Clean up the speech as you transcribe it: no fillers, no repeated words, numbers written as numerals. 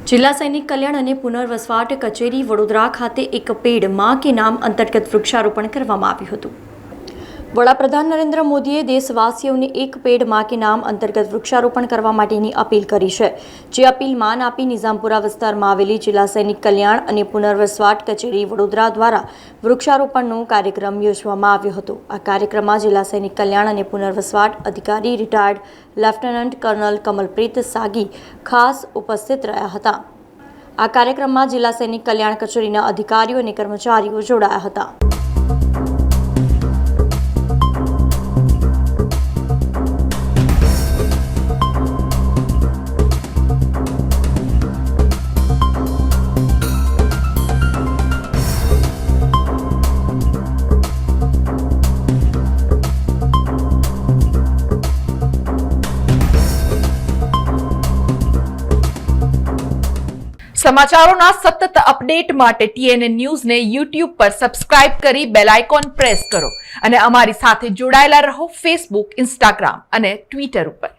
जिला सैनिक कल्याण અને પુનર્વસવાટ કચેરી વડોદરા ખાતે એક પેડ માં કે નામ અંતર્ગત વૃક્ષારોપણ કરવામાં આવ્યું હતું। વડાપ્રધાન નરેન્દ્ર મોદીએ દેશવાસીઓને એક પેડ માં કે નામ અંતર્ગત વૃક્ષારોપણ કરવા માટેની અપીલ કરી છે। જે અપીલ માન આપી નિઝામપુરા વિસ્તારમાં આવેલી જિલ્લા સૈનિક કલ્યાણ અને પુનર્વસવાટ કચેરી વડોદરા દ્વારા વૃક્ષારોપણનો કાર્યક્રમ યોજવામાં આવ્યો હતો। આ કાર્યક્રમમાં જિલ્લા સૈનિક કલ્યાણ અને પુનર્વસવાટ અધિકારી retired lieutenant kernel Kamalpreet Sagi ખાસ ઉપસ્થિત રહ્યા હતા। આ કાર્યક્રમમાં જિલ્લા સૈનિક કલ્યાણ કચેરીના અધિકારીઓ અને કર્મચારીઓ જોડાયા હતા। સમાચારોના સતત અપડેટ માટે TNN ન્યૂઝને YouTube પર સબસ્ક્રાઇબ કરી બેલ આઇકોન પ્રેસ કરો અને અમારી સાથે જોડાયેલા રહો Facebook, Instagram અને Twitter ઉપર।